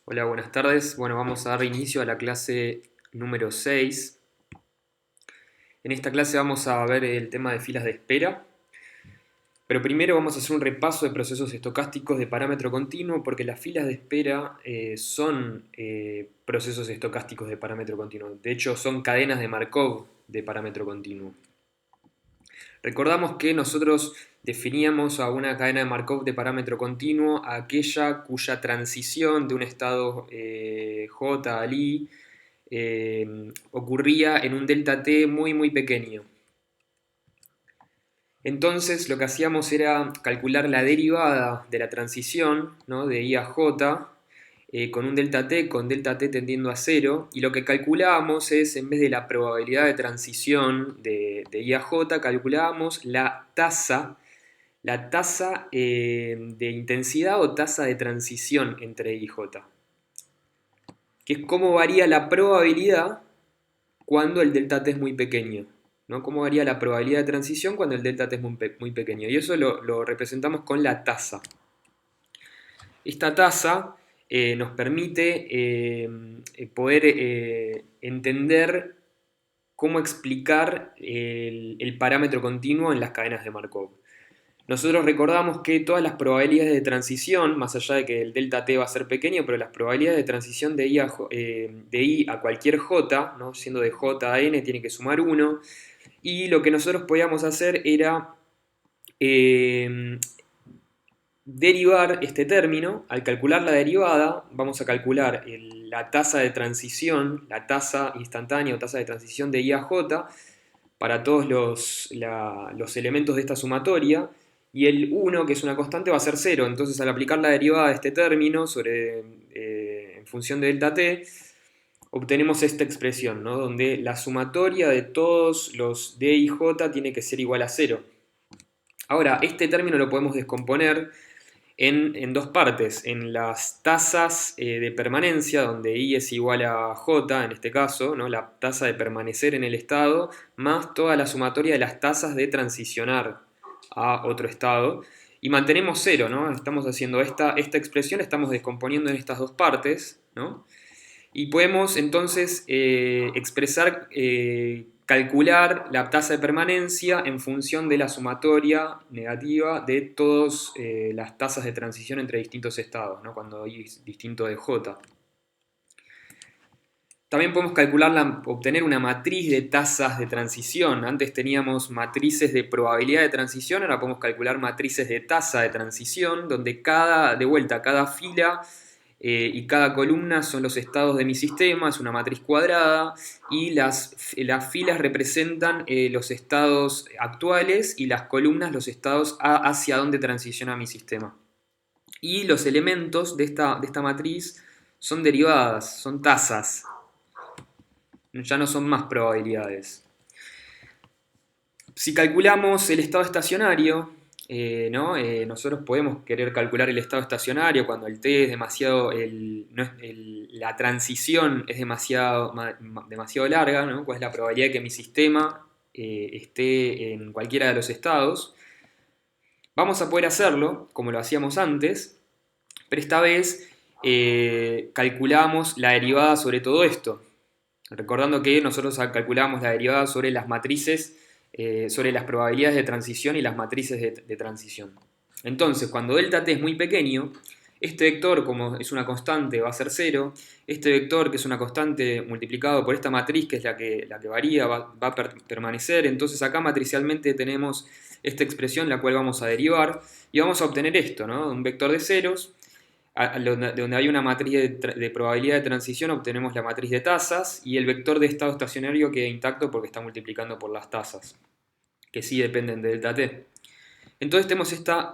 Hola, buenas tardes. Bueno, vamos a dar inicio a la clase número 6. En esta clase vamos a ver el tema de filas de espera, pero primero vamos a hacer un repaso de procesos estocásticos de parámetro continuo, porque las filas de espera son procesos estocásticos de parámetro continuo. De hecho, son cadenas de Markov de parámetro continuo. Recordamos que nosotros definíamos a una cadena de Markov de parámetro continuo a aquella cuya transición de un estado J al I ocurría en un delta t muy pequeño. Entonces lo que hacíamos era calcular la derivada de la transición, ¿no?, de I a J con delta t tendiendo a cero, y lo que calculábamos es, en vez de la probabilidad de transición de I a J, calculábamos la tasa de intensidad o tasa de transición entre I y J, que es cómo varía la probabilidad cuando el delta t es muy pequeño, ¿no? Cómo varía la probabilidad de transición cuando el delta t es muy pequeño. Y eso lo representamos con la tasa. Esta tasa nos permite poder entender cómo explicar el parámetro continuo en las cadenas de Markov. Nosotros recordamos que todas las probabilidades de transición, más allá de que el delta t va a ser pequeño, pero las probabilidades de transición de I a cualquier j, ¿no?, siendo de j a n, tiene que sumar 1. Y lo que nosotros podíamos hacer era eh, derivar este término. Al calcular la derivada, vamos a calcular la tasa de transición, la tasa instantánea o tasa de transición de I a j para todos los elementos de esta sumatoria, y el 1, que es una constante, va a ser 0. Entonces, al aplicar la derivada de este término en función de delta t, obtenemos esta expresión, ¿no?, donde la sumatoria de todos los d y j tiene que ser igual a 0. Ahora, este término lo podemos descomponer en dos partes: en las tasas de permanencia, donde I es igual a J, en este caso, ¿no?, la tasa de permanecer en el estado, más toda la sumatoria de las tasas de transicionar a otro estado, y mantenemos 0, ¿no? Estamos haciendo esta expresión, estamos descomponiendo en estas dos partes, ¿no? Y podemos entonces expresar, calcular la tasa de permanencia en función de la sumatoria negativa de todas las tasas de transición entre distintos estados, ¿no?, cuando I es distinto de J. También podemos obtener una matriz de tasas de transición. Antes teníamos matrices de probabilidad de transición, ahora podemos calcular matrices de tasa de transición, donde cada fila y cada columna son los estados de mi sistema, es una matriz cuadrada, y las filas representan los estados actuales y las columnas los estados hacia donde transiciona mi sistema. Y los elementos de esta matriz son derivadas, son tasas, ya no son más probabilidades. Si calculamos el estado estacionario, ¿no? Nosotros podemos querer calcular el estado estacionario cuando el t es demasiado, la transición es demasiado larga, ¿no? ¿Cuál es la probabilidad de que mi sistema esté en cualquiera de los estados? Vamos a poder hacerlo como lo hacíamos antes, pero esta vez calculamos la derivada sobre todo esto. Recordando que nosotros calculamos la derivada sobre las matrices, sobre las probabilidades de transición y las matrices de transición. Entonces, cuando delta t es muy pequeño, este vector, como es una constante, va a ser 0. Este vector, que es una constante, multiplicado por esta matriz, que es la que varía, va a permanecer. Entonces acá matricialmente tenemos esta expresión, la cual vamos a derivar, y vamos a obtener esto, ¿no?, un vector de ceros. Donde hay una matriz de probabilidad de transición, obtenemos la matriz de tasas, y el vector de estado estacionario queda intacto porque está multiplicando por las tasas, que sí dependen de delta t. Entonces tenemos esta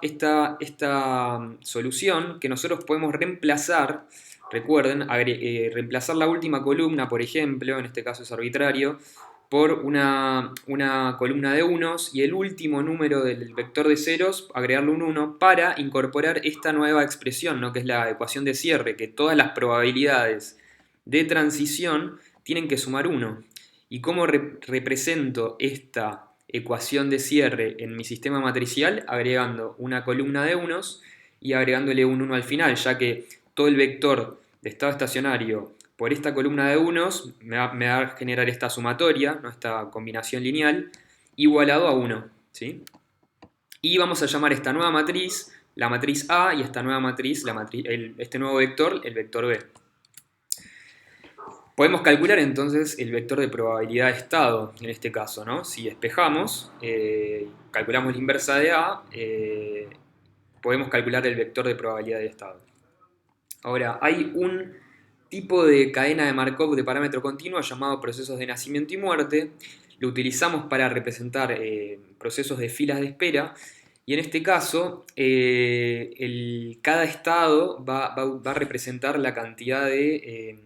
solución que nosotros podemos reemplazar. Recuerden, reemplazar la última columna, por ejemplo, en este caso es arbitrario, por una columna de unos, y el último número del vector de ceros, agregarle un 1 para incorporar esta nueva expresión, ¿no?, que es la ecuación de cierre, que todas las probabilidades de transición tienen que sumar 1. ¿Y cómo represento esta ecuación de cierre en mi sistema matricial? Agregando una columna de unos y agregándole un 1 al final, ya que todo el vector de estado estacionario por esta columna de unos me va a generar esta sumatoria, ¿no? Esta combinación lineal, igualado a 1. ¿Sí? Y vamos a llamar esta nueva matriz la matriz A y esta nueva matriz, este nuevo vector, el vector B. Podemos calcular entonces el vector de probabilidad de estado en este caso, ¿no? Si despejamos, calculamos la inversa de A, podemos calcular el vector de probabilidad de estado. Ahora, hay un tipo de cadena de Markov de parámetro continuo llamado procesos de nacimiento y muerte. Lo utilizamos para representar procesos de filas de espera. Y en este caso, cada estado va a representar la cantidad de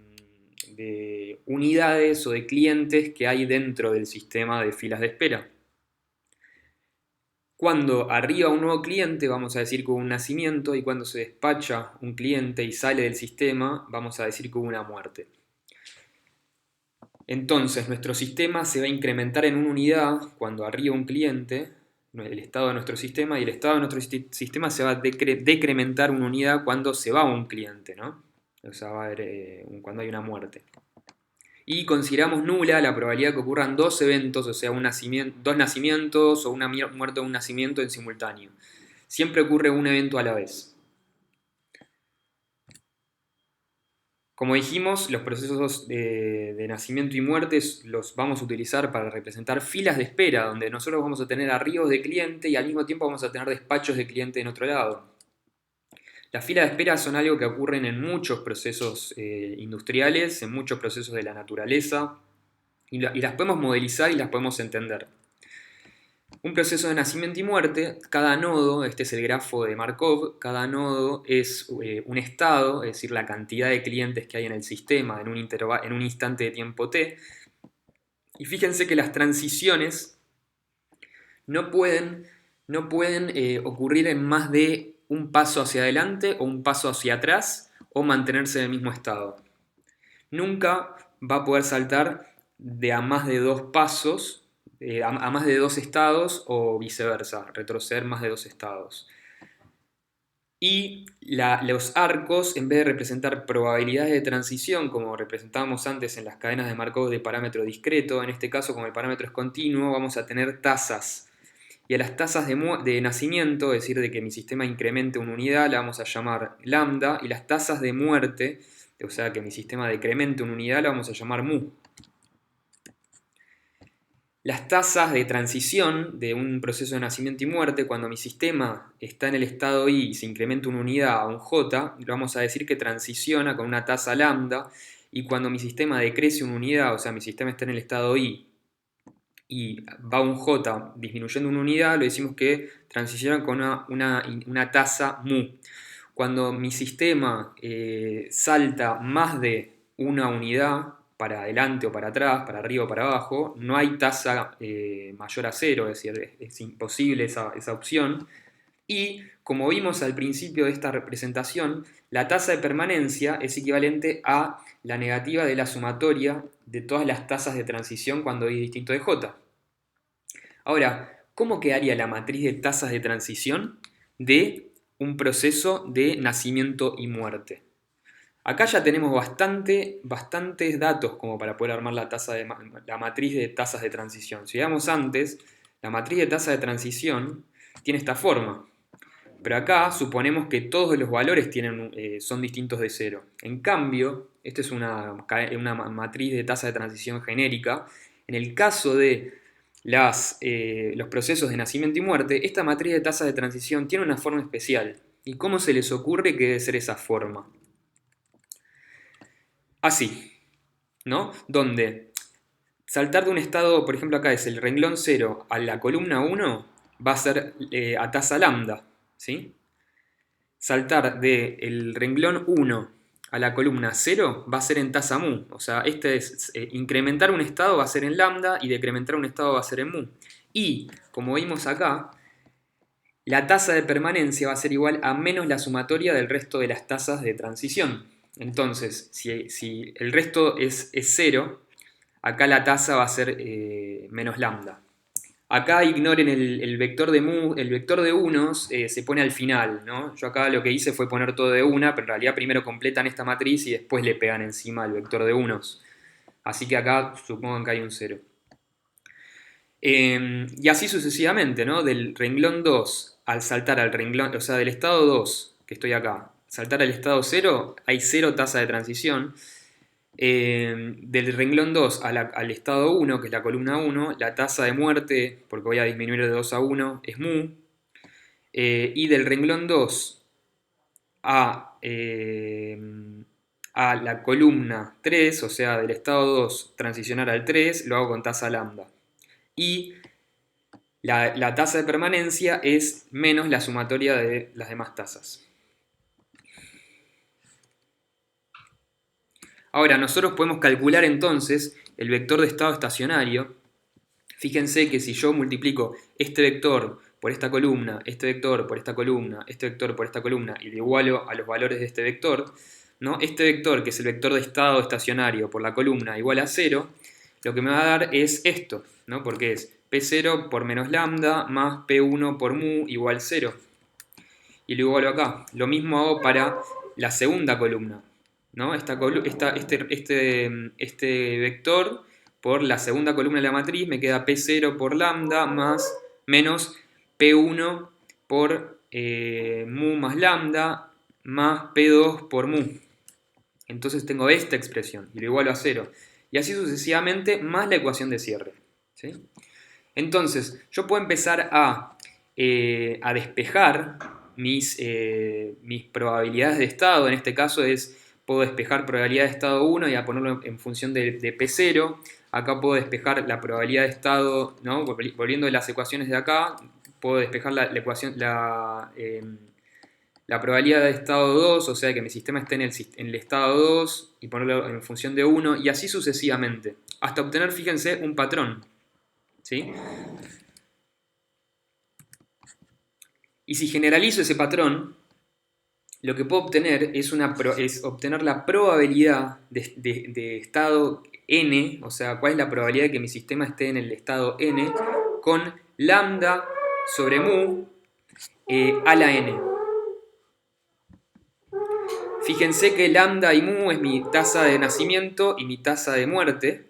unidades o de clientes que hay dentro del sistema de filas de espera. Cuando arriba un nuevo cliente, vamos a decir que hubo un nacimiento, y cuando se despacha un cliente y sale del sistema, vamos a decir que hubo una muerte. Entonces, nuestro sistema se va a incrementar en una unidad cuando arriba un cliente, el estado de nuestro sistema, y el estado de nuestro sistema se va a decrementar una unidad cuando se va un cliente, ¿no? O sea, va a haber cuando hay una muerte. Y consideramos nula la probabilidad que ocurran dos eventos, o sea, dos nacimientos o una muerte o un nacimiento en simultáneo. Siempre ocurre un evento a la vez. Como dijimos, los procesos de nacimiento y muerte los vamos a utilizar para representar filas de espera, donde nosotros vamos a tener arribos de cliente y al mismo tiempo vamos a tener despachos de cliente en otro lado. Las filas de espera son algo que ocurren en muchos procesos industriales, en muchos procesos de la naturaleza, y las podemos modelizar y las podemos entender. Un proceso de nacimiento y muerte, cada nodo, este es el grafo de Markov, cada nodo es un estado, es decir, la cantidad de clientes que hay en el sistema en un instante de tiempo t. Y fíjense que las transiciones no pueden ocurrir en más de un paso hacia adelante o un paso hacia atrás o mantenerse en el mismo estado. Nunca va a poder saltar de a más de dos pasos, a más de dos estados o viceversa, retroceder más de dos estados. Y los arcos, en vez de representar probabilidades de transición, como representábamos antes en las cadenas de Markov de parámetro discreto, en este caso como el parámetro es continuo, vamos a tener tasas. Y a las tasas de nacimiento, es decir, de que mi sistema incremente una unidad, la vamos a llamar lambda, y las tasas de muerte, o sea, que mi sistema decremente una unidad, la vamos a llamar mu. Las tasas de transición de un proceso de nacimiento y muerte, cuando mi sistema está en el estado I y se incrementa una unidad a un J, lo vamos a decir que transiciona con una tasa lambda, y cuando mi sistema decrece una unidad, o sea, mi sistema está en el estado I y va un J disminuyendo una unidad, lo decimos que transiciona con una tasa mu. Cuando mi sistema salta más de una unidad para adelante o para atrás, para arriba o para abajo, no hay tasa mayor a cero, es decir, es imposible esa opción. Y como vimos al principio de esta representación, la tasa de permanencia es equivalente a la negativa de la sumatoria de todas las tasas de transición cuando I distinto de J. Ahora, ¿cómo quedaría la matriz de tasas de transición de un proceso de nacimiento y muerte? Acá ya tenemos bastantes datos como para poder armar la matriz de tasas de transición. Si veamos antes, la matriz de tasa de transición tiene esta forma. Pero acá suponemos que todos los valores son distintos de cero. En cambio, esta es una matriz de tasa de transición genérica. En el caso de los procesos de nacimiento y muerte, esta matriz de tasa de transición tiene una forma especial. ¿Y cómo se les ocurre que debe ser esa forma? Así, ¿no? Donde saltar de un estado, por ejemplo acá es el renglón 0 a la columna 1, va a ser a tasa lambda, ¿sí? Saltar del renglón 1 a la columna 0 va a ser en tasa mu. O sea, incrementar un estado va a ser en lambda y decrementar un estado va a ser en mu. Y, como vimos acá, la tasa de permanencia va a ser igual a menos la sumatoria del resto de las tasas de transición. Entonces, si el resto es 0, acá la tasa va a ser menos lambda. Acá ignoren el vector de mu, el vector de unos se pone al final, ¿no? Yo acá lo que hice fue poner todo de una, pero en realidad primero completan esta matriz y después le pegan encima el vector de unos. Así que acá supongan que hay un 0. Y así sucesivamente, ¿no? Del renglón 2 al saltar al renglón, o sea, del estado 2, que estoy acá, saltar al estado 0, hay 0 tasa de transición. Del renglón 2 al estado 1, que es la columna 1, la tasa de muerte, porque voy a disminuir de 2 a 1, es mu. Y del renglón 2 a, a la columna 3, o sea, del estado 2 transicionar al 3, lo hago con tasa lambda. Y la tasa de permanencia es menos la sumatoria de las demás tasas. Ahora, nosotros podemos calcular entonces el vector de estado estacionario. Fíjense que si yo multiplico este vector por esta columna, este vector por esta columna, este vector por esta columna y lo igualo a los valores de este vector, ¿no? Este vector, que es el vector de estado estacionario por la columna igual a 0, lo que me va a dar es esto, ¿no? Porque es P0 por menos lambda más P1 por mu igual 0. Y lo igualo acá. Lo mismo hago para la segunda columna, ¿no? Este vector por la segunda columna de la matriz me queda P0 por lambda más menos P1 por mu más lambda más P2 por mu. Entonces tengo esta expresión y lo igualo a 0. Y así sucesivamente más la ecuación de cierre. ¿Sí? Entonces yo puedo empezar a despejar mis probabilidades de estado. En este caso puedo despejar probabilidad de estado 1 y a ponerlo en función de P0. Acá puedo despejar la probabilidad de estado, ¿no? Volviendo de las ecuaciones de acá, puedo despejar la probabilidad de estado 2, o sea que mi sistema esté en el estado 2 y ponerlo en función de 1 y así sucesivamente, hasta obtener, fíjense, un patrón. ¿Sí? Y si generalizo ese patrón, lo que puedo obtener es obtener la probabilidad de estado n, o sea, cuál es la probabilidad de que mi sistema esté en el estado n, con lambda sobre mu a la n. Fíjense que lambda y mu es mi tasa de nacimiento y mi tasa de muerte.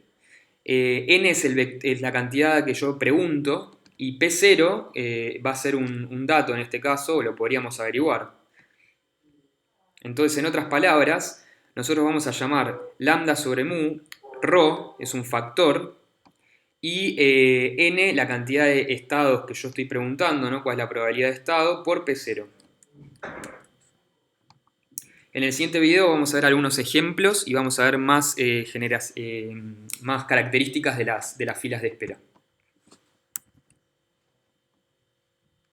N es la cantidad que yo pregunto y P0 va a ser un dato en este caso, lo podríamos averiguar. Entonces, en otras palabras, nosotros vamos a llamar lambda sobre mu, ρ es un factor, y n la cantidad de estados que yo estoy preguntando, ¿no? ¿Cuál es la probabilidad de estado? Por P0. En el siguiente video vamos a ver algunos ejemplos y vamos a ver más características de las filas de espera.